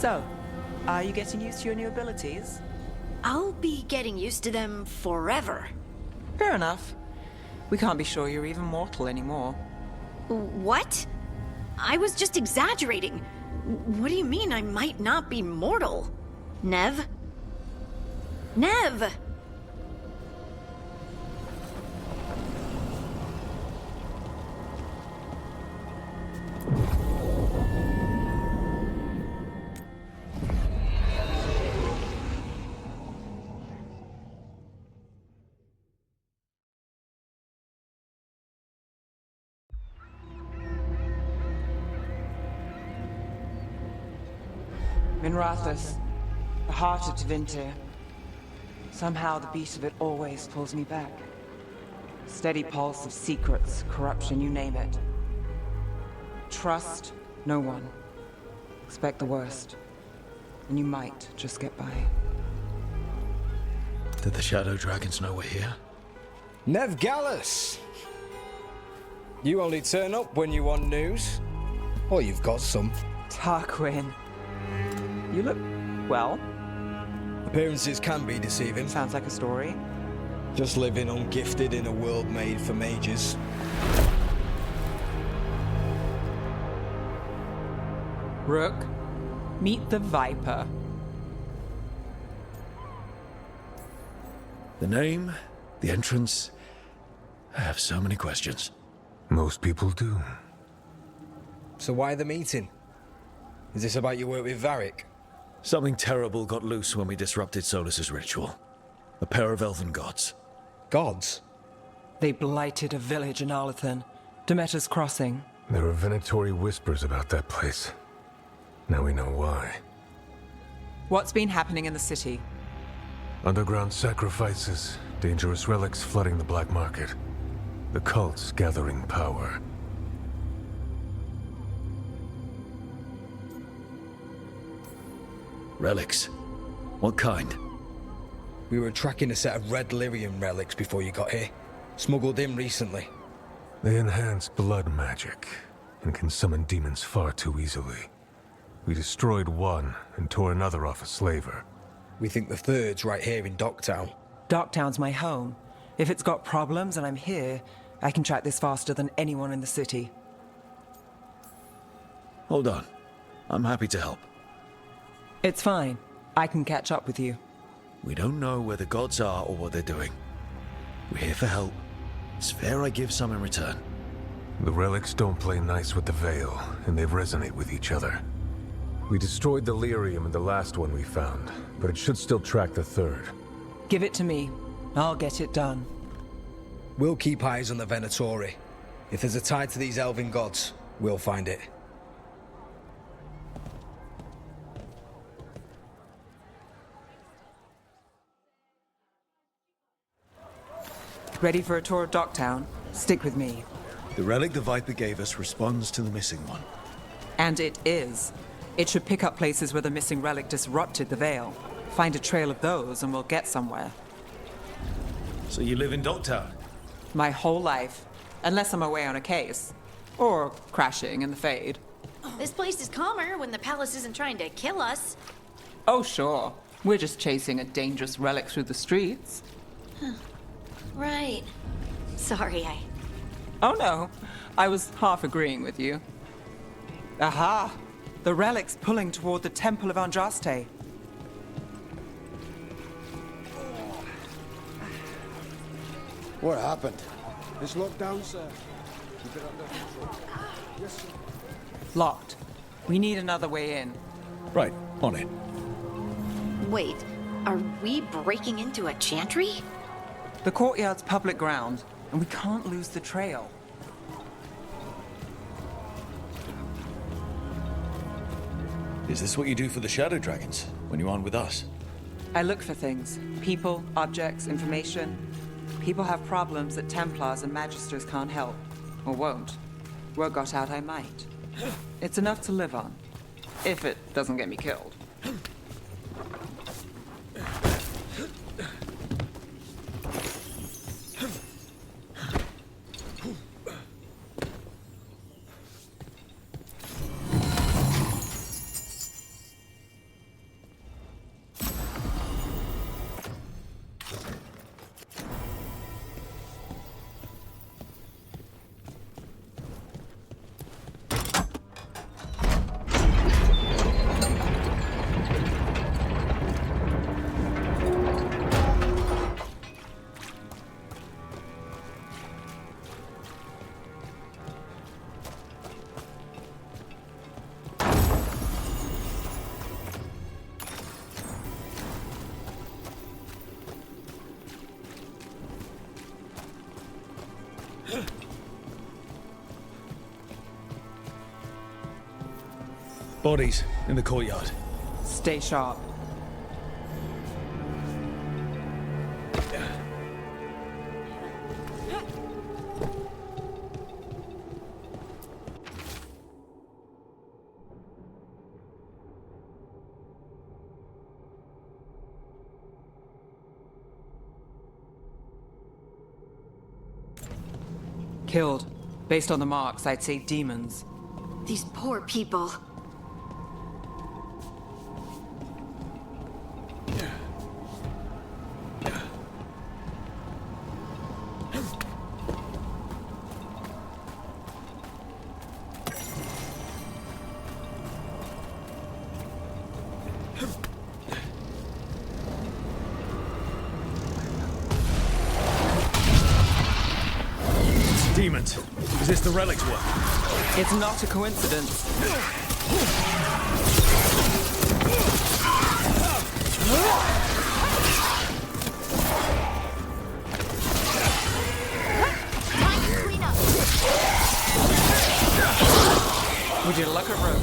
So, are you getting used to your new abilities? I'll be getting used to them forever. Fair enough. We can't be sure you're even mortal anymore. What? I was just exaggerating. What do you mean I might not be mortal? Nev? Nev! Minrathus, the heart of Tevinter. Somehow the beat of it always pulls me back. Steady pulse of secrets, corruption, you name it. Trust no one. Expect the worst. And you might just get by. Did the Shadow Dragons know we're here? Nev Gallus! You only turn up when you want news. Or you've got some. Tarquin. You look, well. Appearances can be deceiving. Sounds like a story. Just living ungifted in a world made for mages. Rook, meet the Viper. The name, the entrance. I have so many questions. Most people do. So why the meeting? Is this about your work with Varric? Something terrible got loose when we disrupted Solus's ritual. A pair of elven gods. Gods? They blighted a village in Arlathan, Demeter's Crossing. There are venatory whispers about that place. Now we know why. What's been happening in the city? Underground sacrifices, dangerous relics flooding the black market. The cults gathering power. Relics? What kind? We were tracking a set of red lyrium relics before you got here. Smuggled in recently. They enhance blood magic and can summon demons far too easily. We destroyed one and tore another off a slaver. We think the third's right here in Docktown. Docktown's my home. If it's got problems and I'm here, I can track this faster than anyone in the city. Hold on. I'm happy to help. It's fine. I can catch up with you. We don't know where the gods are or what they're doing. We're here for help. It's fair I give some in return. The relics don't play nice with the Veil, and they resonate with each other. We destroyed the lyrium in the last one we found, but it should still track the third. Give it to me. I'll get it done. We'll keep eyes on the Venatori. If there's a tie to these elven gods, we'll find it. Ready for a tour of Docktown? Stick with me. The relic the Viper gave us responds to the missing one. And it is. It should pick up places where the missing relic disrupted the Veil. Find a trail of those and we'll get somewhere. So you live in Docktown? My whole life. Unless I'm away on a case. Or crashing in the Fade. This place is calmer when the palace isn't trying to kill us. Oh, sure. We're just chasing a dangerous relic through the streets. Right. Sorry, Oh no, I was half agreeing with you. Aha! The relic's pulling toward the Temple of Andraste. What happened? It's locked down, sir. Keep it under control. Yes, sir. Locked. We need another way in. Right, on it. Wait, are we breaking into a chantry? The courtyard's public ground, and we can't lose the trail. Is this what you do for the Shadow Dragons, when you aren't with us? I look for things. People, objects, information. People have problems that Templars and Magisters can't help. Or won't. Word got out I might. It's enough to live on. If it doesn't get me killed. bodies in the courtyard. Stay sharp. Killed. Based on the marks, I'd say demons. These poor people. Demons. Is this the relic's work? It's not a coincidence. Would you look at rope?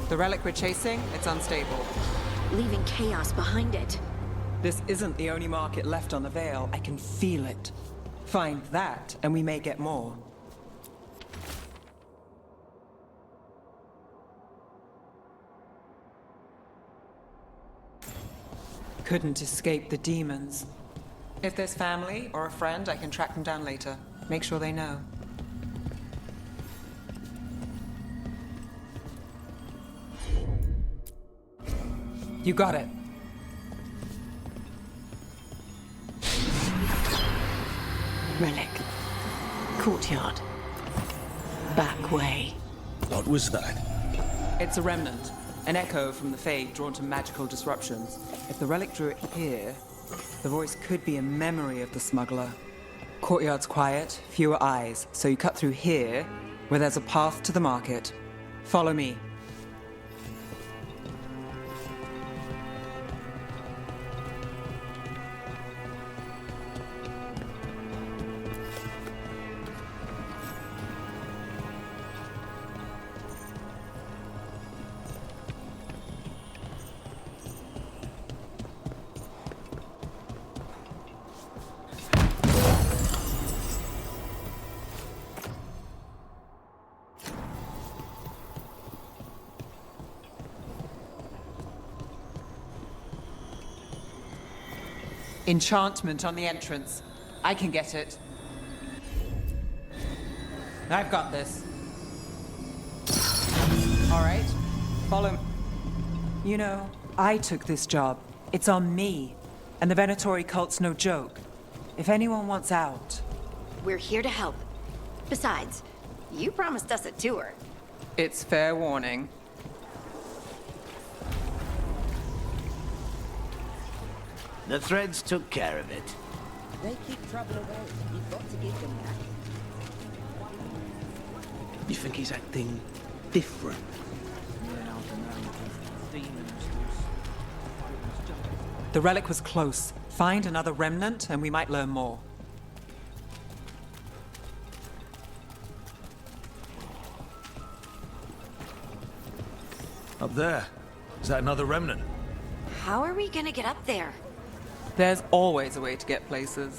The relic we're chasing, it's unstable. Leaving chaos behind it. This isn't the only market left on the Veil. I can feel it. Find that, and we may get more. Couldn't escape the demons. If there's family or a friend, I can track them down later. Make sure they know. You got it. Relic. Courtyard. Back way. What was that? It's a remnant. An echo from the Fade drawn to magical disruptions. If the relic drew it here, the voice could be a memory of the smuggler. Courtyard's quiet, fewer eyes, so you cut through here, where there's a path to the market. Follow me. Enchantment on the entrance. I can get it. I've got this. All right, follow me. You know, I took this job. It's on me. And the Venatori cult's no joke. If anyone wants out... We're here to help. Besides, you promised us a tour. It's fair warning. The threads took care of it. They keep trouble away. You've got to give them that. You think he's acting different? The relic was close. Find another remnant and we might learn more. Up there. Is that another remnant? How are we gonna get up there? There's always a way to get places.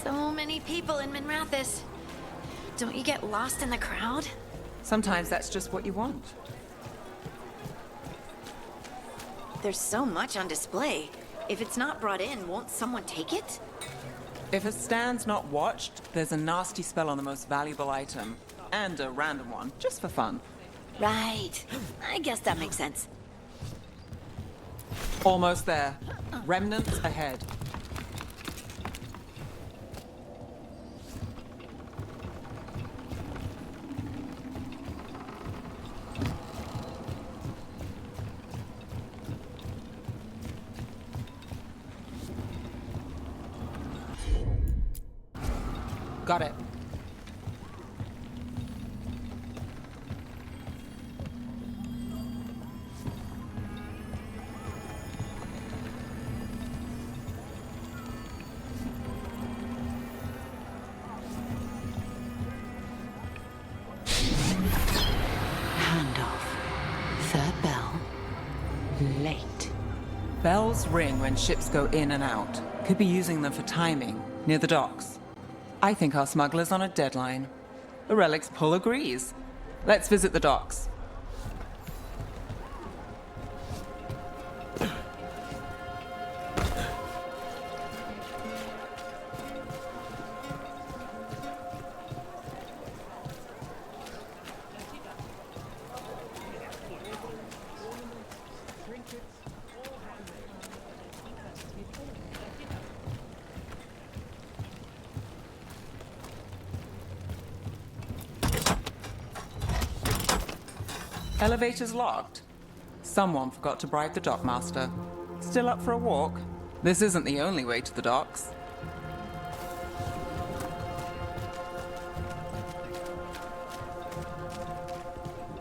So many people in Minrathis. Don't you get lost in the crowd? Sometimes that's just what you want. There's so much on display. If it's not brought in, won't someone take it? If a stand's not watched, there's a nasty spell on the most valuable item. And a random one, just for fun. Right. I guess that makes sense. Almost there. Remnants ahead. Got it. Third bell. Late. Bells ring when ships go in and out. Could be using them for timing, near the docks. I think our smuggler's on a deadline. The relic's pull agrees. Let's visit the docks. Elevator's locked. Someone forgot to bribe the dockmaster. Still up for a walk? This isn't the only way to the docks.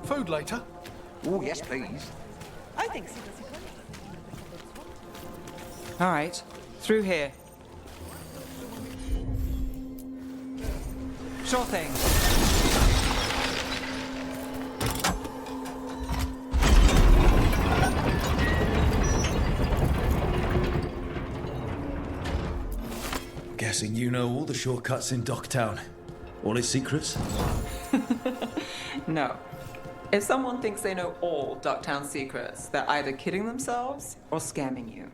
Food later? Oh, yes, please. I think so. All right, through here. Sure thing. Guessing you know all the shortcuts in Docktown. All its secrets? No. If someone thinks they know all Ducktown secrets, they're either kidding themselves or scamming you.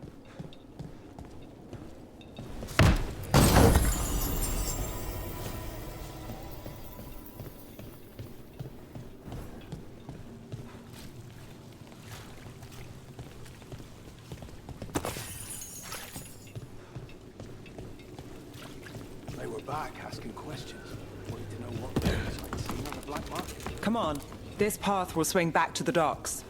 They were back asking questions. Wanted to know what things I'd seen on the black market. Come on, this path will swing back to the docks.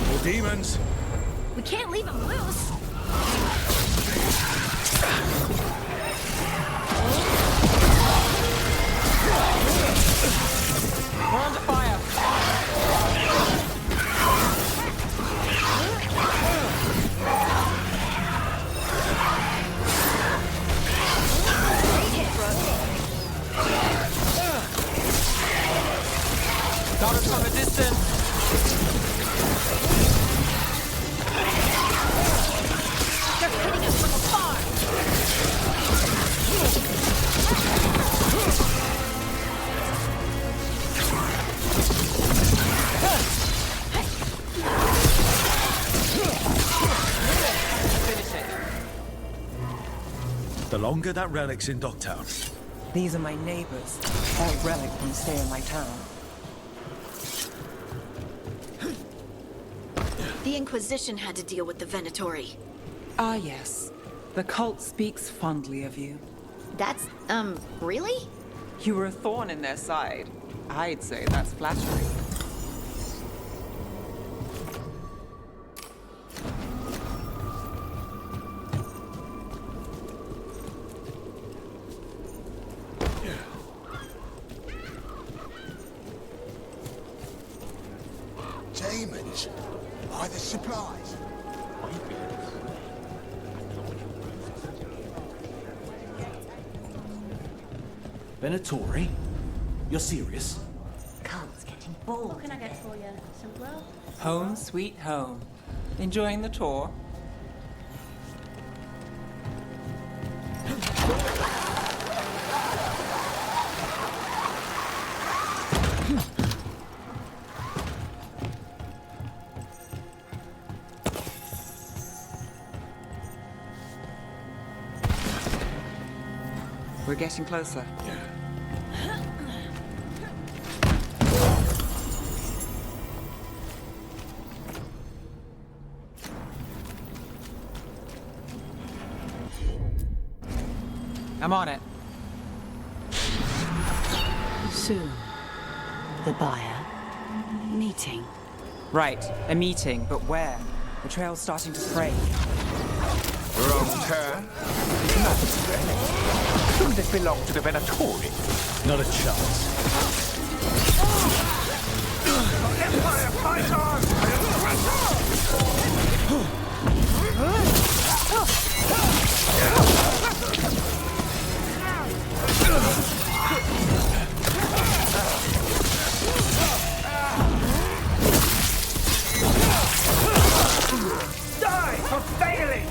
More demons! We can't leave him loose. We're under fire. Got us from a distance. They're hitting us from afar. Finish it. The longer that relic's in Docktown, These are my neighbors. That relic can stay in my town. The Inquisition had to deal with the Venatori. Ah, yes. The cult speaks fondly of you. That's, really? You were a thorn in their side. I'd say that's flattering. Venatori? You're serious? Cult's getting bored. What can I get for you? Some grub? Home sweet home. Enjoying the tour? We're getting closer. I'm on it. Soon. The buyer. Meeting. Right, a meeting, but where? The trail's starting to fray. Wrong turn. Shouldn't this belong to the Venatori? Not a chance. Empire, fight on! Die for failing!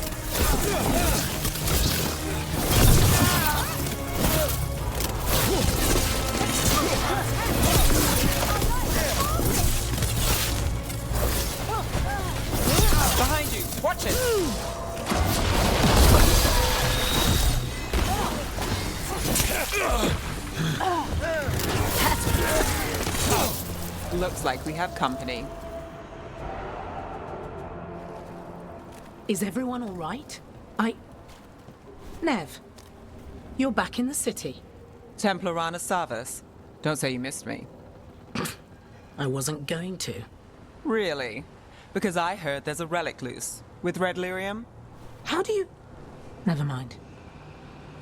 Behind you! Watch it! Looks like we have company. Is everyone all right? Nev, you're back in the city. Templar Rana Savas. Don't say you missed me. I wasn't going to. Really? Because I heard there's a relic loose. With red lyrium? How do you... Never mind.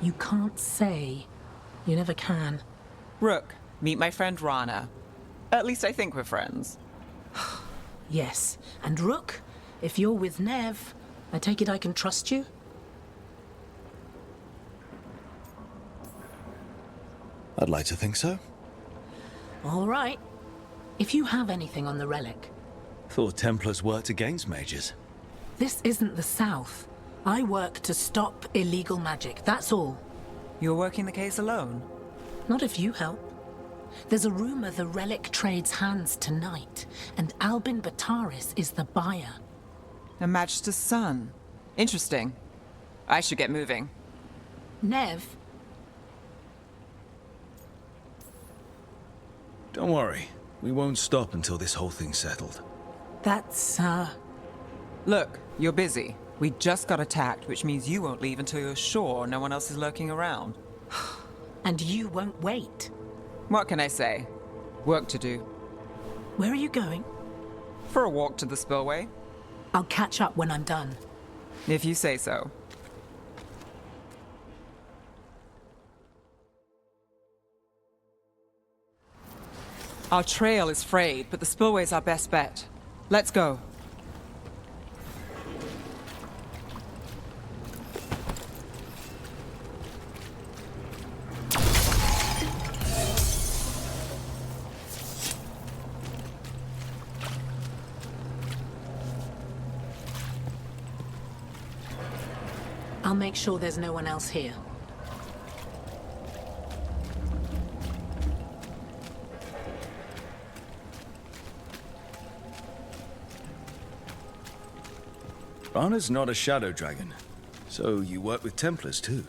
You can't say. You never can. Rook, meet my friend Rana. At least I think we're friends. Yes, and Rook, if you're with Nev, I take it I can trust you? I'd like to think so. All right. If you have anything on the relic... Thought Templars worked against mages. This isn't the South. I work to stop illegal magic, that's all. You're working the case alone? Not if you help. There's a rumor the relic trades hands tonight, and Albin Bataris is the buyer. A Magister's son. Interesting. I should get moving. Nev? Don't worry. We won't stop until this whole thing's settled. That's, Look, you're busy. We just got attacked, which means you won't leave until you're sure no one else is lurking around. And you won't wait. What can I say? Work to do. Where are you going? For a walk to the spillway. I'll catch up when I'm done. If you say so. Our trail is frayed, but the spillway's our best bet. Let's go. I'll make sure there's no one else here. Rana's not a shadow dragon, so you work with Templars too.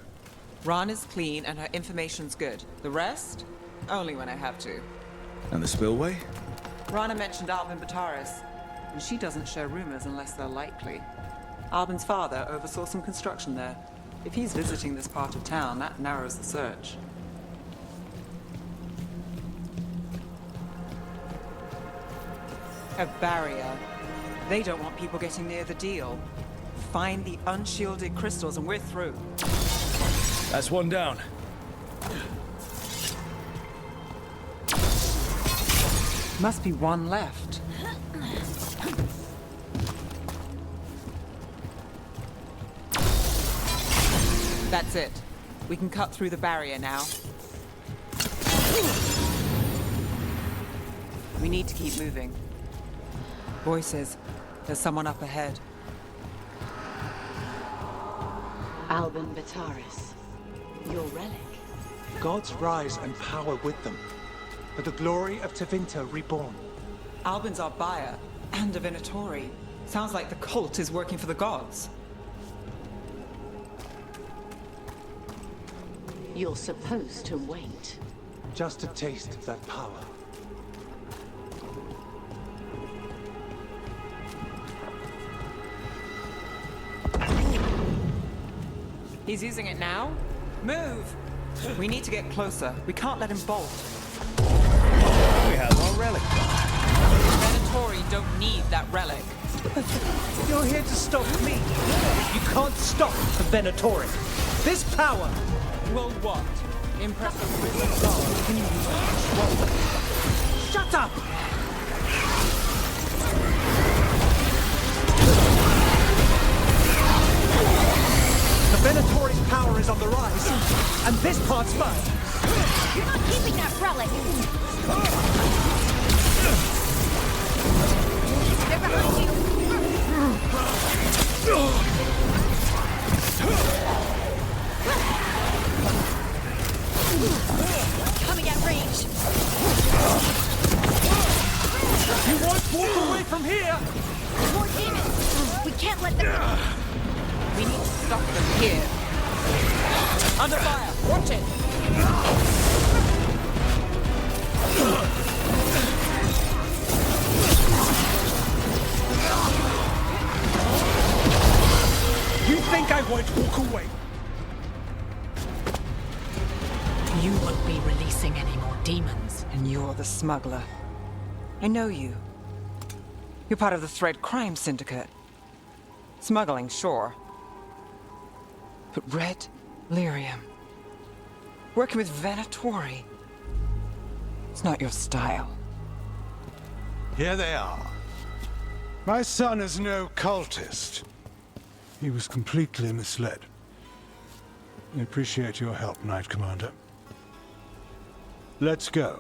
Rana's clean and her information's good. The rest? Only when I have to. And the spillway? Rana mentioned Albin Bataris, and she doesn't share rumors unless they're likely. Albin's father oversaw some construction there. If he's visiting this part of town, that narrows the search. A barrier. They don't want people getting near the deal. Find the unshielded crystals and we're through. That's one down. Must be one left. That's it. We can cut through the barrier now. We need to keep moving. Voices. There's someone up ahead. Albin Bataris, your relic. Gods rise and power with them. For the glory of Tevinter reborn. Albin's our buyer, and a Venatori. Sounds like the cult is working for the gods. You're supposed to wait. Just to taste that power. He's using it now? Move! We need to get closer. We can't let him bolt. We have our relic. Venatori don't need that relic. You're here to stop me. You can't stop the Venatori. This power. Will what? Impress the wizard god? Can you use it? Shut up! The Venatori's power is on the rise, and this part's mine. You're not keeping that relic! They're behind you! Coming at range! You won't walk away from here! More demons! We can't let them... We need to stop them here. Under fire! Watch it! You think I won't walk away? You won't be releasing any more demons. And you're the smuggler. I know you. You're part of the Thread crime syndicate. Smuggling, sure. But red lyrium. Working with Venatori. It's not your style. Here they are. My son is no cultist. He was completely misled. I appreciate your help, Knight Commander. Let's go.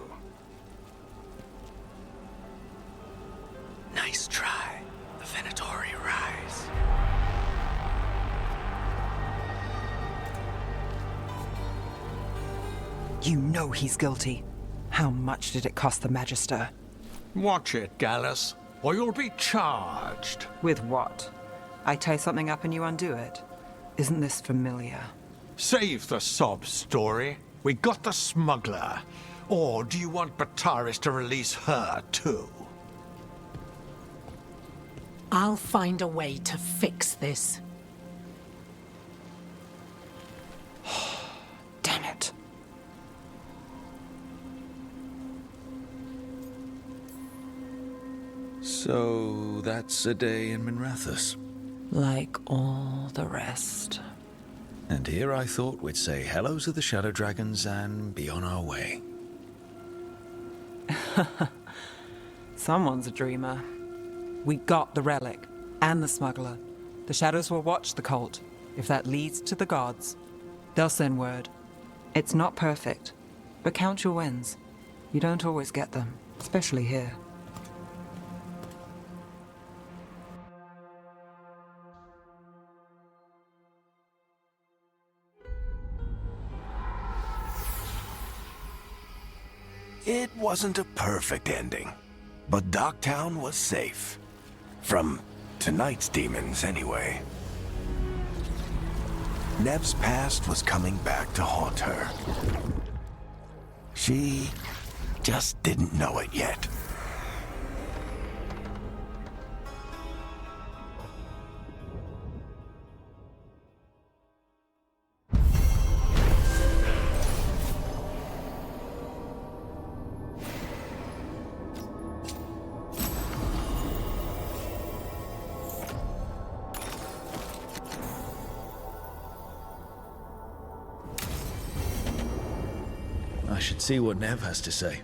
Nice try. The Venatori rise. You know he's guilty. How much did it cost the Magister? Watch it, Gallus, or you'll be charged. With what? I tie something up and you undo it. Isn't this familiar? Save the sob story. We got the smuggler. Or do you want Bataris to release her, too? I'll find a way to fix this. Damn it. So that's a day in Minrathous. Like all the rest. And here I thought we'd say hello to the Shadow Dragons and be on our way. Someone's a dreamer. We got the relic, and the smuggler. The Shadows will watch the cult. If that leads to the gods, they'll send word. It's not perfect, but count your wins. You don't always get them, especially here. It wasn't a perfect ending, but Docktown was safe. From tonight's demons, anyway. Nev's past was coming back to haunt her. She just didn't know it yet. I should see what Nev has to say.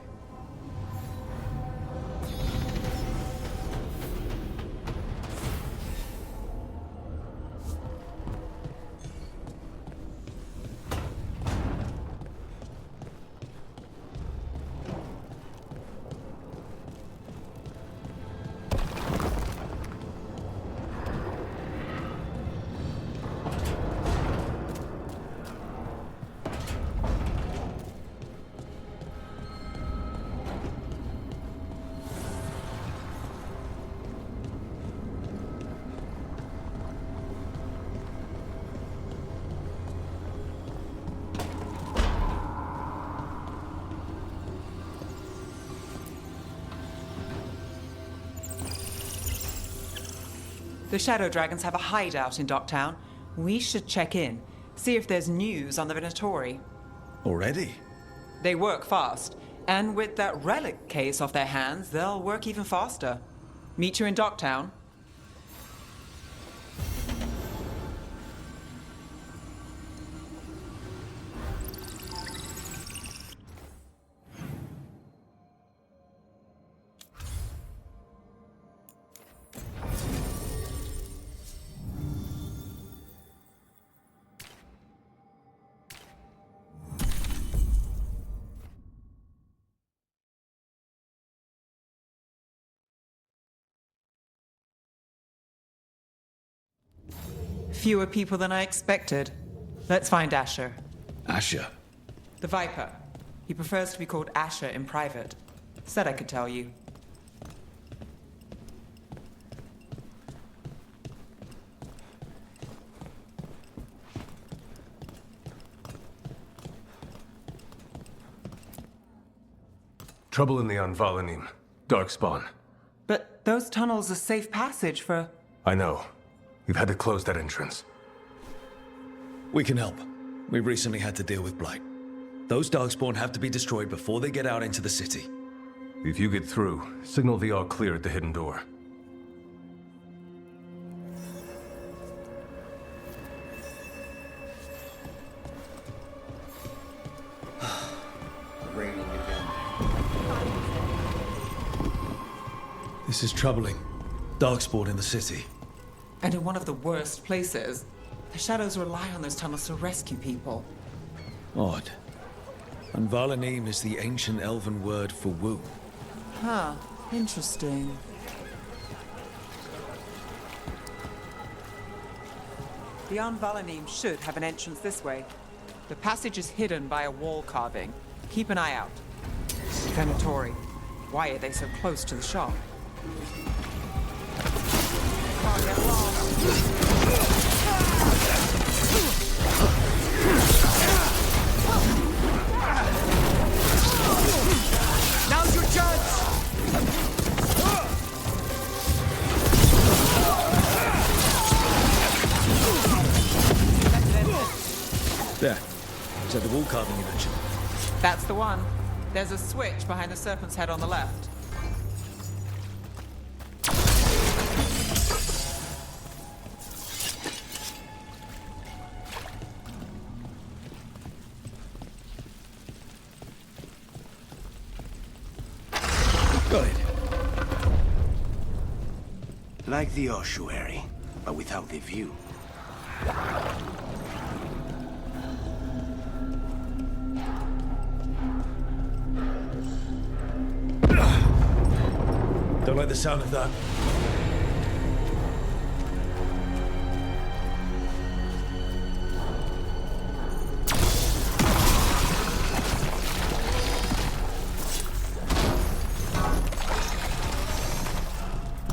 The Shadow Dragons have a hideout in Docktown. We should check in, see if there's news on the Venatori. Already? They work fast, and with that relic case off their hands, they'll work even faster. Meet you in Docktown. Fewer people than I expected. Let's find Asher. Asher? The Viper. He prefers to be called Asher in private. Said I could tell you. Trouble in the Anvalanim. Darkspawn. But those tunnels are safe passage for... I know. We've had to close that entrance. We can help. We recently had to deal with Blight. Those Darkspawn have to be destroyed before they get out into the city. If you get through, signal the all clear at the hidden door. Raining again. This is troubling. Darkspawn in the city. And in one of the worst places. The Shadows rely on those tunnels to rescue people. Odd. Anvalanim is the ancient elven word for womb. Huh. Interesting. The Anvalanim should have an entrance this way. The passage is hidden by a wall carving. Keep an eye out. Venatori. Why are they so close to the shop? Can't get lost. Now's your chance! There. Is that the wall carving you mentioned? That's the one. There's a switch behind the serpent's head on the left. Got it. Like the ossuary, but without the view. Don't like the sound of that.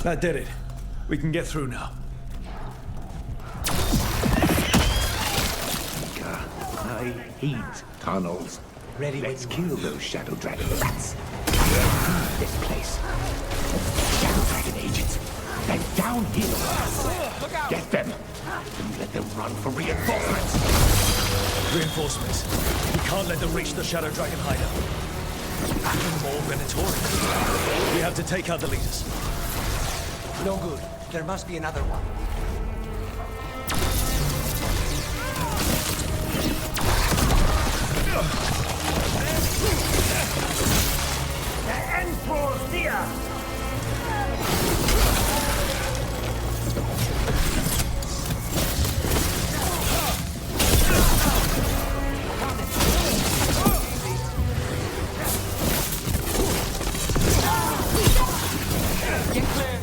That did it. We can get through now. I hate tunnels. Let's kill those Shadow Dragon rats. This place. Shadow Dragon agents. They're down here. Look out! Get them. Don't let them run for reinforcements. Reinforcements. We can't let them reach the Shadow Dragon hideout. More Venatori. We have to take out the leaders. No good. There must be another one. Get clear!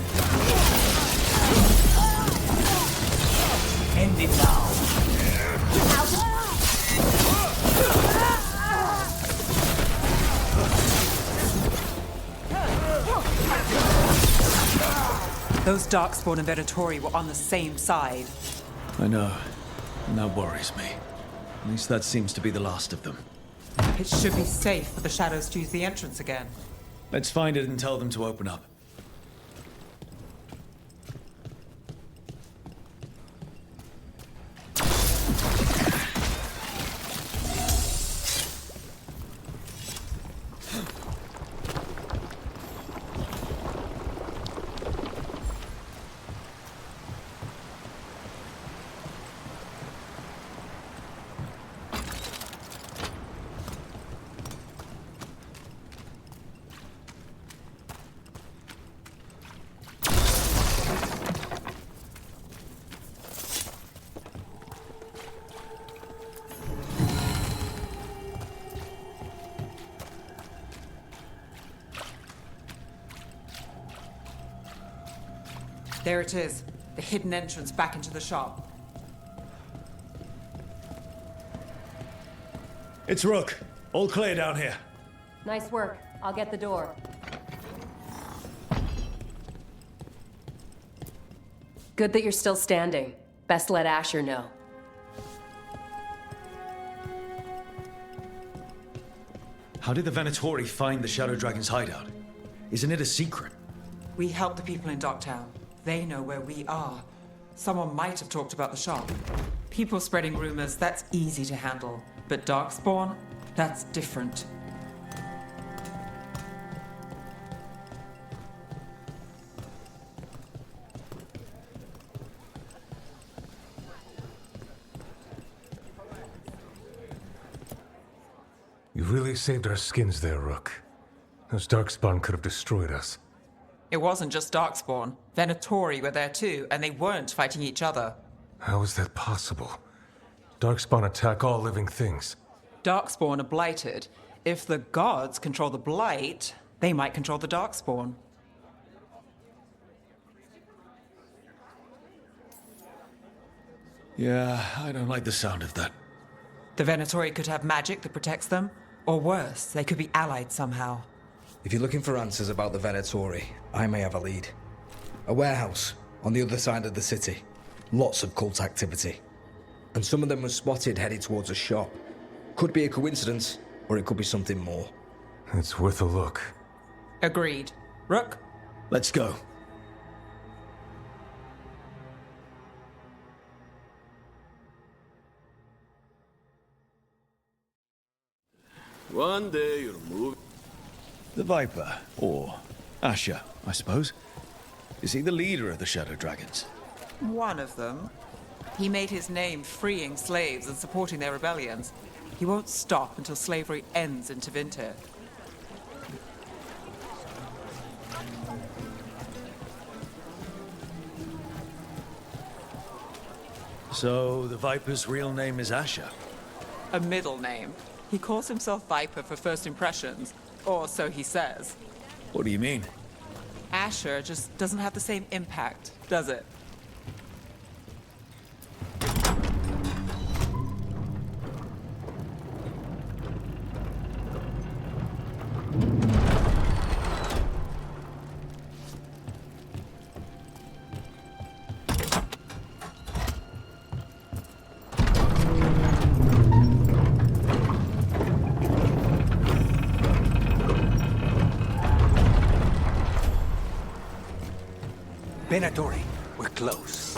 End it now. Those Darkspawn and Venatori were on the same side. I know. And that worries me. At least that seems to be the last of them. It should be safe for the Shadows to use the entrance again. Let's find it and tell them to open up. There it is. The hidden entrance back into the shop. It's Rook. All clear down here. Nice work. I'll get the door. Good that you're still standing. Best let Asher know. How did the Venatori find the Shadow Dragon's hideout? Isn't it a secret? We help the people in Docktown. They know where we are. Someone might have talked about the shop. People spreading rumors, that's easy to handle. But Darkspawn, that's different. You really saved our skins there, Rook. Those Darkspawn could have destroyed us. It wasn't just Darkspawn. Venatori were there too, and they weren't fighting each other. How is that possible? Darkspawn attack all living things. Darkspawn are blighted. If the gods control the blight, they might control the Darkspawn. Yeah, I don't like the sound of that. The Venatori could have magic that protects them, or worse, they could be allied somehow. If you're looking for answers about the Venatori, I may have a lead. A warehouse on the other side of the city. Lots of cult activity. And some of them were spotted headed towards a shop. Could be a coincidence, or it could be something more. It's worth a look. Agreed. Rook? Let's go. One day you'll move. The Viper, or Asher, I suppose. Is he the leader of the Shadow Dragons? One of them. He made his name freeing slaves and supporting their rebellions. He won't stop until slavery ends in Tevinter. So, the Viper's real name is Asher? A middle name. He calls himself Viper for first impressions, or so he says. What do you mean? Asher just doesn't have the same impact, does it? Venatori, we're close.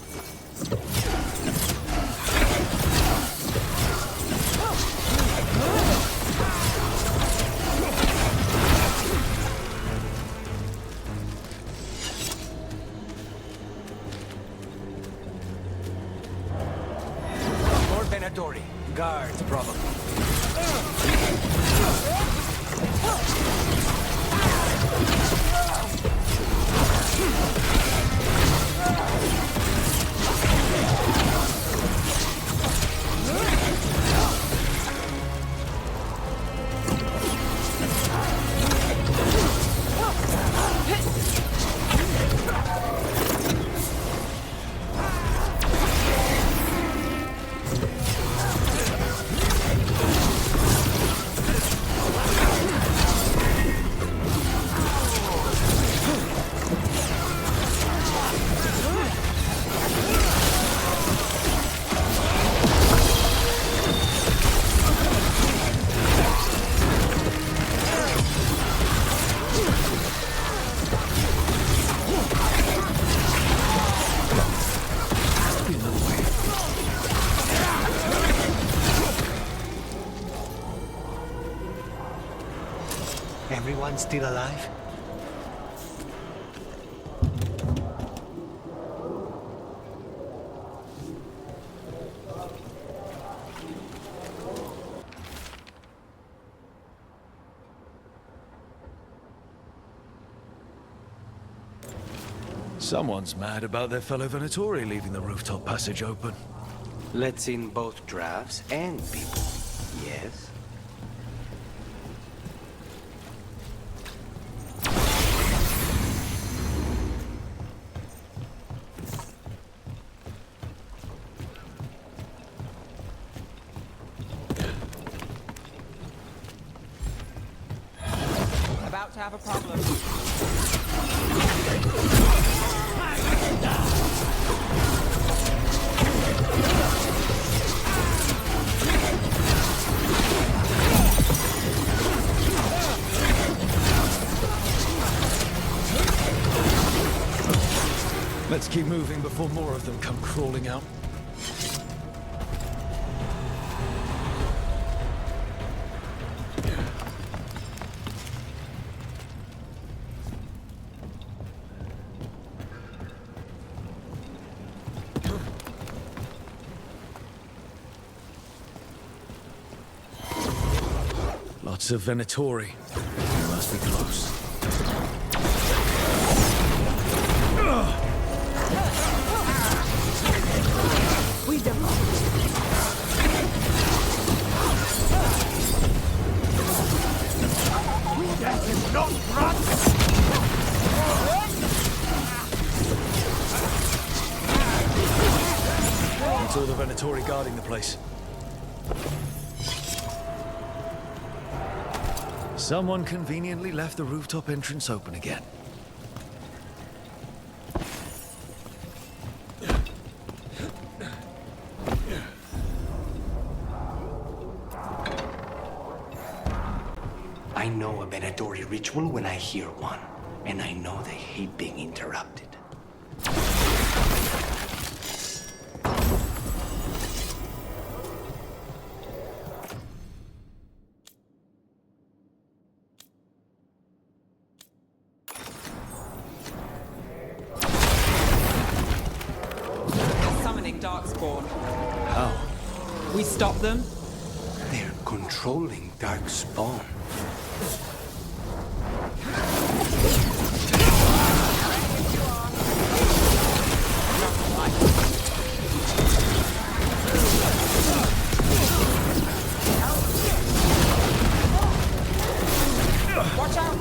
More Venatori. Guards, probably. Everyone still alive? Someone's mad about their fellow Venatori leaving the rooftop passage open. Let's in both drafts and people. Yes? to have a problem. Let's keep moving before more of them come crawling out. Lots of Venatori. We must be close. It's all the Venatori guarding the place. Someone conveniently left the rooftop entrance open again. I know a Venatori ritual when I hear one, and I know they hate being interrupted. Summoning Darkspawn. How? We stop them? They're controlling Darkspawn. Watch out!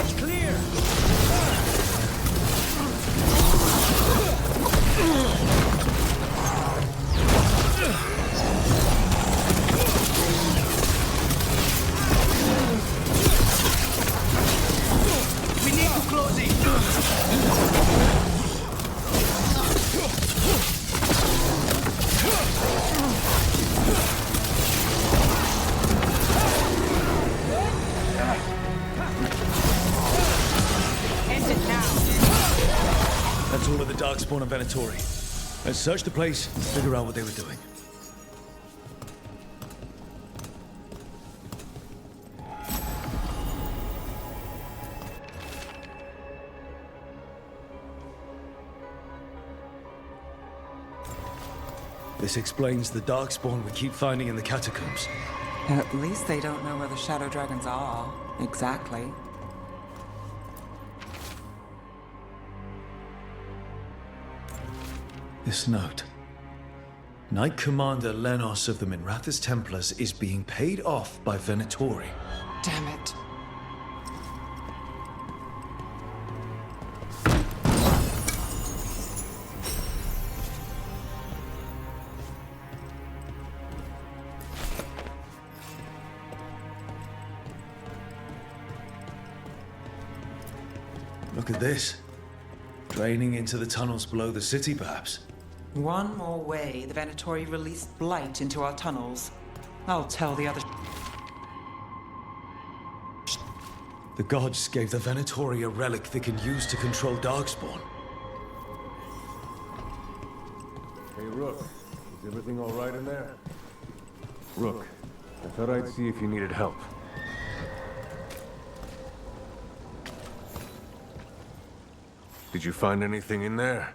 It's clear! We need to close it! End it now! That's all of the Darkspawn and Venatori. Let's search the place, figure out what they were doing. This explains the Darkspawn we keep finding in the catacombs. At least they don't know where the Shadow Dragons are. Exactly. This note. Knight Commander Lenos of the Minrathous Templars is being paid off by Venatori. Damn it. Look at this. Draining into the tunnels below the city, perhaps. One more way the Venatori released blight into our tunnels. I'll tell the other. The gods gave the Venatori a relic they can use to control Darkspawn. Hey, Rook. Is everything all right in there? Rook, I thought I'd see if you needed help. Did you find anything in there?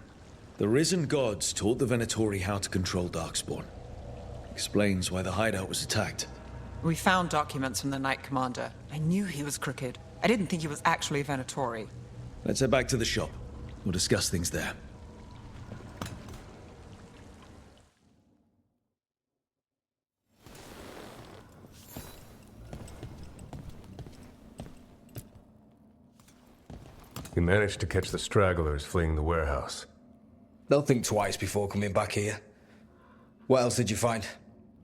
The risen gods taught the Venatori how to control Darkspawn. Explains why the hideout was attacked. We found documents from the Knight Commander. I knew he was crooked. I didn't think he was actually a Venatori. Let's head back to the shop. We'll discuss things there. We managed to catch the stragglers fleeing the warehouse. They'll think twice before coming back here. What else did you find?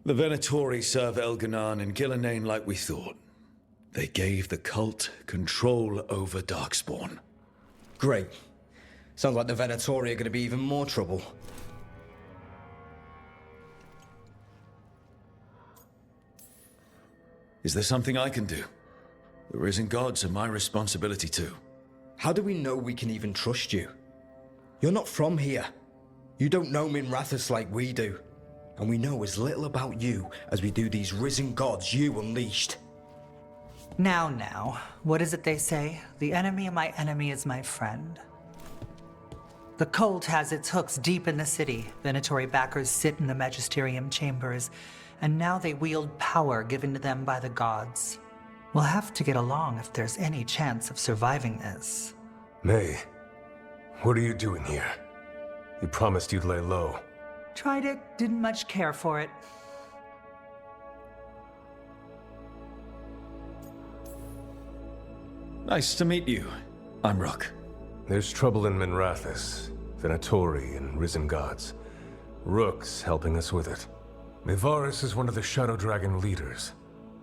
The Venatori serve Elganan and Gillenane like we thought. They gave the cult control over Darkspawn. Great. Sounds like the Venatori are going to be even more trouble. Is there something I can do? The risen gods are my responsibility too. How do we know we can even trust you? You're not from here. You don't know Minrathous like we do. And we know as little about you as we do these risen gods you unleashed. Now, what is it they say? The enemy of my enemy is my friend. The cult has its hooks deep in the city. Venatori backers sit in the magisterium chambers, and now they wield power given to them by the gods. We'll have to get along if there's any chance of surviving this. May, what are you doing here? You promised you'd lay low. Tried it, didn't much care for it. Nice to meet you. I'm Rook. There's trouble in Minrathous, Venatori, and Risen Gods. Rook's helping us with it. Mayvaris is one of the Shadow Dragon leaders.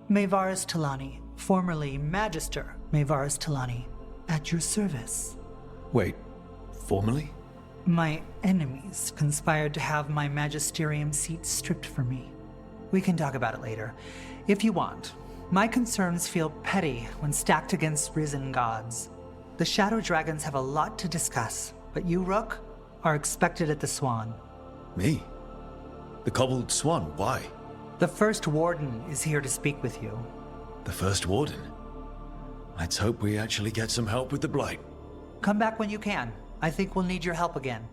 Mayvaris Talani, formerly Magister Mayvaris Talani, at your service. Wait, formally? My enemies conspired to have my magisterium seat stripped from me. We can talk about it later, if you want. My concerns feel petty when stacked against risen gods. The Shadow Dragons have a lot to discuss, but you, Rook, are expected at the Swan. Me? The Cobbled Swan, why? The First Warden is here to speak with you. The First Warden? Let's hope we actually get some help with the Blight. Come back when you can. I think we'll need your help again.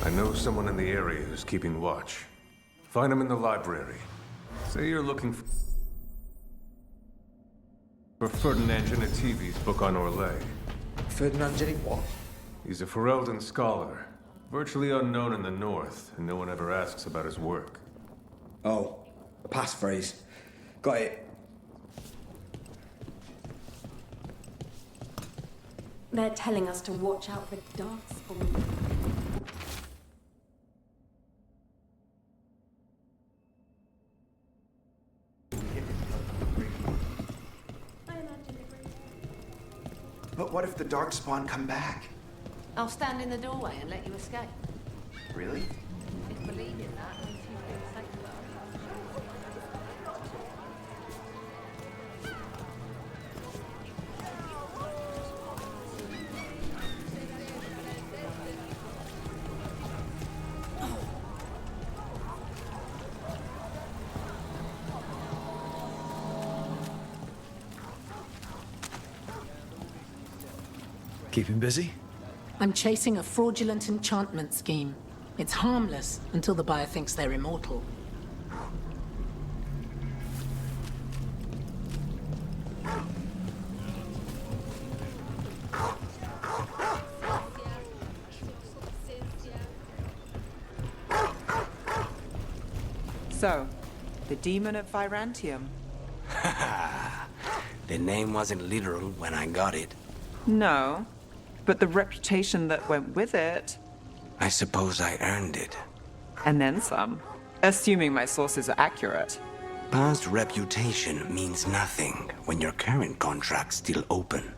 I know someone in the area who's keeping watch. Find him in the library. Say you're looking for Ferdinand Genetivi's book on Orlais. Ferdinand Genetivi what? He's a Ferelden scholar, virtually unknown in the north, and no one ever asks about his work. Oh, a passphrase. Got it. They're telling us to watch out for Darkspawn. But what if the Darkspawn come back? I'll stand in the doorway and let you escape. Really? If believing that makes you feel safer. Keeping busy? I'm chasing a fraudulent enchantment scheme. It's harmless until the buyer thinks they're immortal. So, the Demon of Virantium. The name wasn't literal when I got it. No, but the reputation that went with it. I suppose I earned it. And then some, assuming my sources are accurate. Past reputation means nothing when your current contract's still open.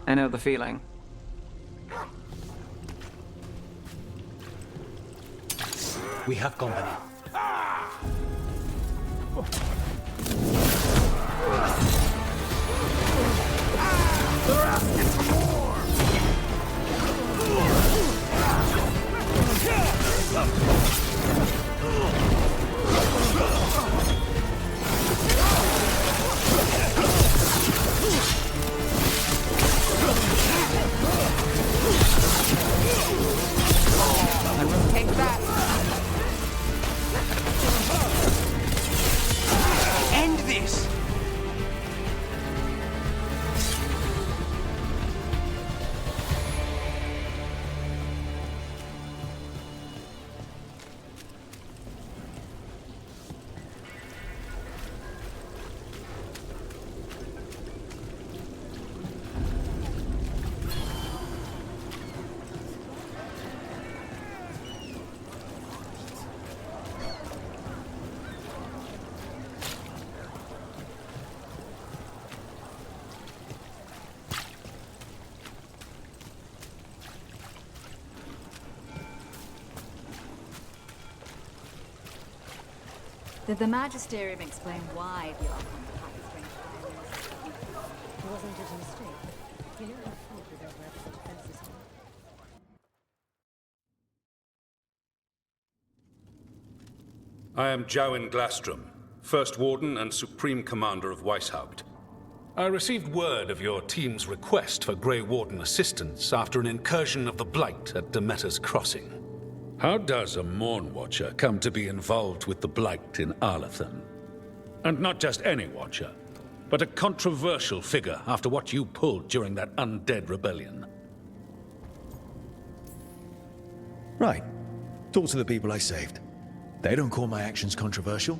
I know the feeling. We have company. They're asking for more! I will take that. Did the Magisterium explain why the Archon attacked Strange Pioneers? Wasn't it a mistake? You know how food we don't have such a defense system. I am Jowin Glastrom, First Warden and Supreme Commander of Weishaupt. I received word of your team's request for Grey Warden assistance after an incursion of the Blight at Demeter's Crossing. How does a Mourn Watcher come to be involved with the Blight in Arlathan? And not just any Watcher, but a controversial figure after what you pulled during that undead rebellion. Right. Talk to the people I saved. They don't call my actions controversial.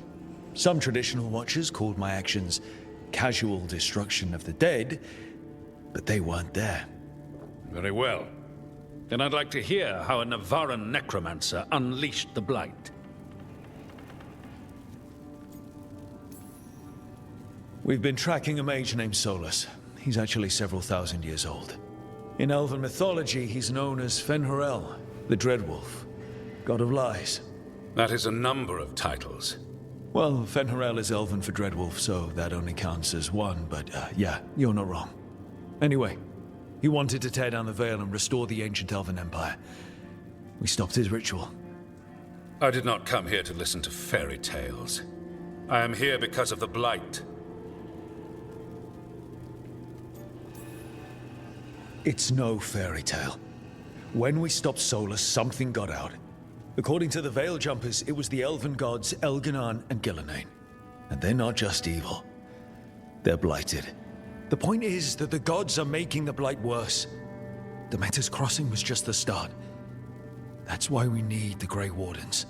Some traditional Watchers called my actions casual destruction of the dead, but they weren't there. Very well. Then I'd like to hear how a Navaran necromancer unleashed the Blight. We've been tracking a mage named Solus. He's actually several thousand years old. In Elven mythology, he's known as Fen'Harel, the Dreadwolf, god of lies. That is a number of titles. Well, Fen'Harel is Elven for Dreadwolf, so that only counts as one, but yeah, you're not wrong. Anyway, he wanted to tear down the Veil and restore the ancient Elven Empire. We stopped his ritual. I did not come here to listen to fairy tales. I am here because of the Blight. It's no fairy tale. When we stopped Solus, something got out. According to the Veil Jumpers, it was the Elven gods Elganan and Gillenane. And they're not just evil. They're blighted. The point is that the gods are making the Blight worse. Demeter's Crossing was just the start. That's why we need the Grey Wardens.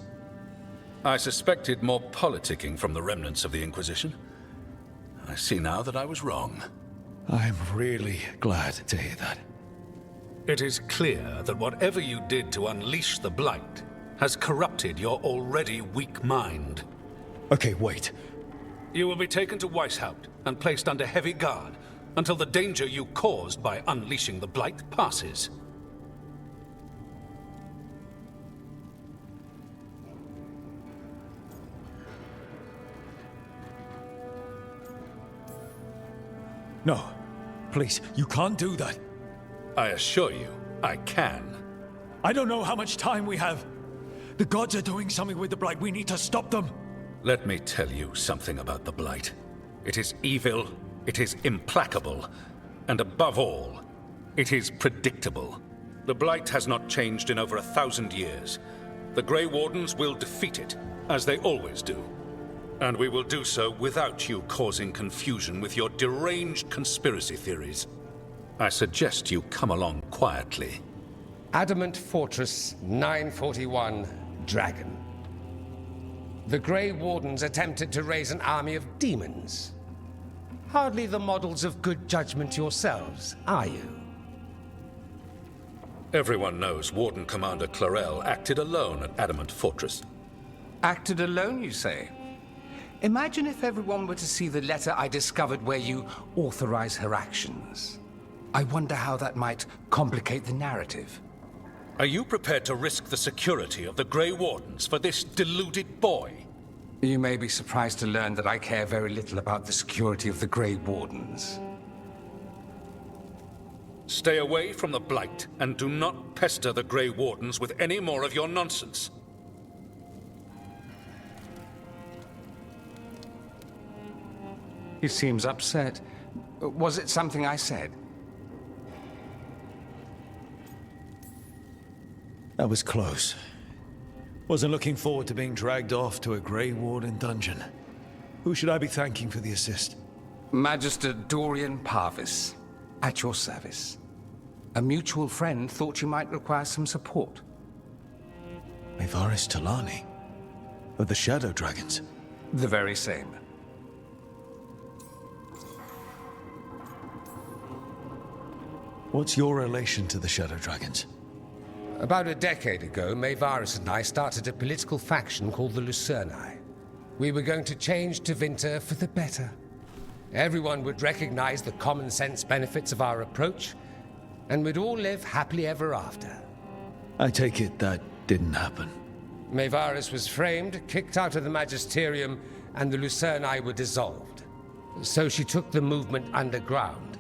I suspected more politicking from the remnants of the Inquisition. I see now that I was wrong. I'm really glad to hear that. It is clear that whatever you did to unleash the Blight has corrupted your already weak mind. Okay, wait. You will be taken to Weishaupt and placed under heavy guard until the danger you caused by unleashing the Blight passes. No, please, you can't do that. I assure you, I can. I don't know how much time we have. The gods are doing something with the Blight. We need to stop them. Let me tell you something about the Blight. It is evil, it is implacable, and above all, it is predictable. The Blight has not changed in over 1,000 years. The Grey Wardens will defeat it, as they always do. And we will do so without you causing confusion with your deranged conspiracy theories. I suggest you come along quietly. Adamant Fortress 941, Dragon. The Grey Wardens attempted to raise an army of demons. Hardly the models of good judgment yourselves, are you? Everyone knows Warden Commander Clarel acted alone at Adamant Fortress. Acted alone, you say? Imagine if everyone were to see the letter I discovered where you authorize her actions. I wonder how that might complicate the narrative. Are you prepared to risk the security of the Grey Wardens for this deluded boy? You may be surprised to learn that I care very little about the security of the Grey Wardens. Stay away from the Blight, and do not pester the Grey Wardens with any more of your nonsense. He seems upset. Was it something I said? That was close. Wasn't looking forward to being dragged off to a Grey Warden dungeon. Who should I be thanking for the assist? Magister Dorian Parvis, at your service. A mutual friend thought you might require some support. Maevaris Talani? Of the Shadow Dragons? The very same. What's your relation to the Shadow Dragons? About a decade ago, Maevaris and I started a political faction called the Lucerni. We were going to change Tevinter for the better. Everyone would recognize the common sense benefits of our approach, and we'd all live happily ever after. I take it that didn't happen. Maevaris was framed, kicked out of the Magisterium, and the Lucerni were dissolved. So she took the movement underground.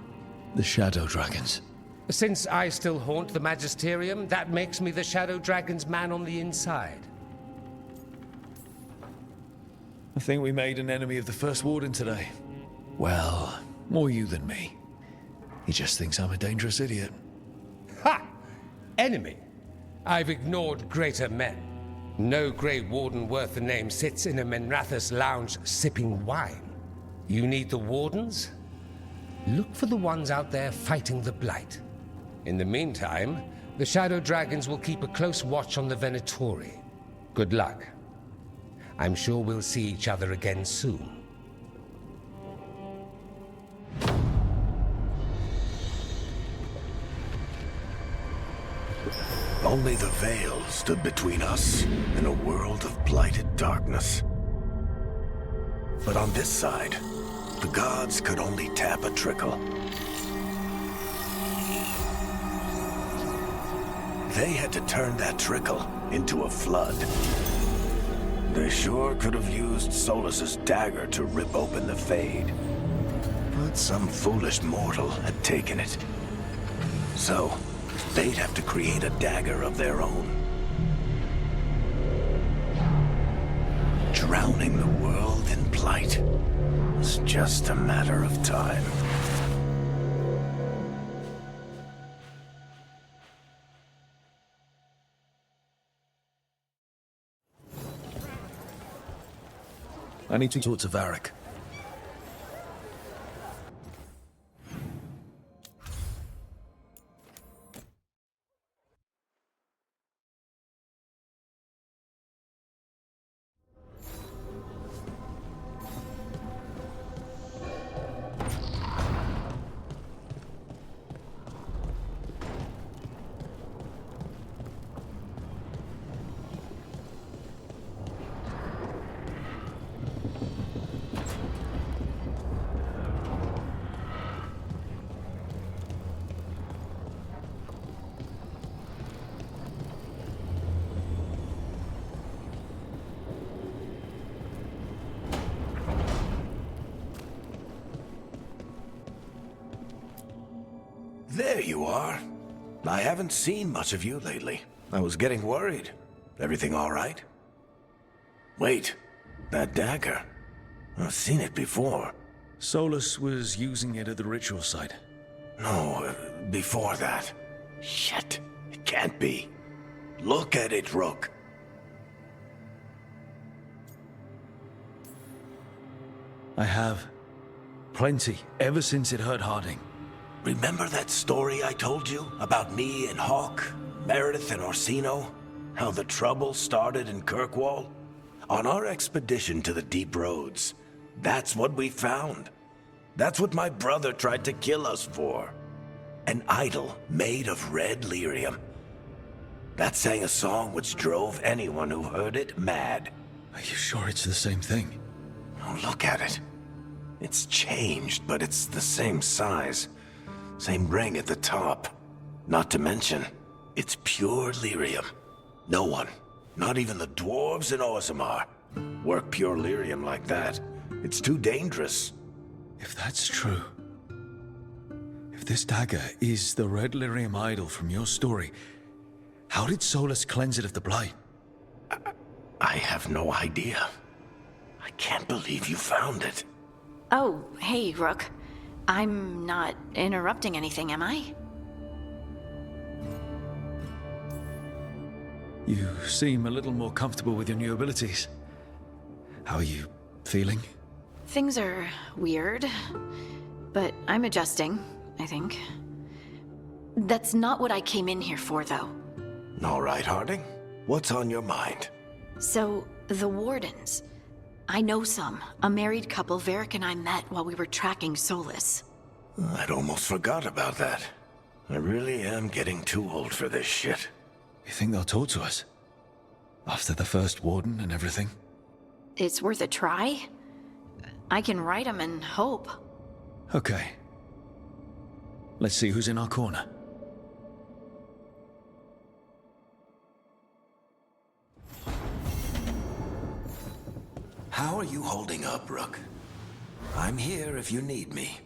The Shadow Dragons. Since I still haunt the Magisterium, that makes me the Shadow Dragon's man on the inside. I think we made an enemy of the First Warden today. Well, more you than me. He just thinks I'm a dangerous idiot. Ha! Enemy? I've ignored greater men. No Grey Warden worth the name sits in a Menrathus lounge sipping wine. You need the Wardens? Look for the ones out there fighting the Blight. In the meantime, the Shadow Dragons will keep a close watch on the Venatori. Good luck. I'm sure we'll see each other again soon. Only the Veil stood between us and a world of blighted darkness. But on this side, the gods could only tap a trickle. They had to turn that trickle into a flood. They sure could have used Solus's dagger to rip open the Fade. But some foolish mortal had taken it. So, they'd have to create a dagger of their own. Drowning the world in blight was just a matter of time. I need to talk to Varric. There you are. I haven't seen much of you lately. I was getting worried. Everything all right? Wait, that dagger. I've seen it before. Solus was using it at the ritual site. No, before that. Shit, it can't be. Look at it, Rook. I have. Plenty, ever since it hurt Harding. Remember that story I told you about me and Hawk, Meredith and Orsino? How the trouble started in Kirkwall? On our expedition to the Deep Roads, that's what we found. That's what my brother tried to kill us for. An idol made of red lyrium. That sang a song which drove anyone who heard it mad. Are you sure it's the same thing? Oh, look at it. It's changed, but it's the same size. Same ring at the top. Not to mention, it's pure lyrium. No one, not even the dwarves in Orzammar, work pure lyrium like that. It's too dangerous. If that's true, if this dagger is the red lyrium idol from your story, how did Solus cleanse it of the blight? I have no idea. I can't believe you found it. Oh, hey, Rook. I'm not interrupting anything, am I? You seem a little more comfortable with your new abilities. How are you feeling? Things are weird, but I'm adjusting, I think. That's not what I came in here for, though. All right, Harding. What's on your mind? So, the Wardens. I know some. A married couple Varric and I met while we were tracking Solus. I'd almost forgot about that. I really am getting too old for this shit. You think they'll talk to us? After the First Warden and everything? It's worth a try. I can write them and hope. Okay. Let's see who's in our corner. How are you holding up, Rook? I'm here if you need me.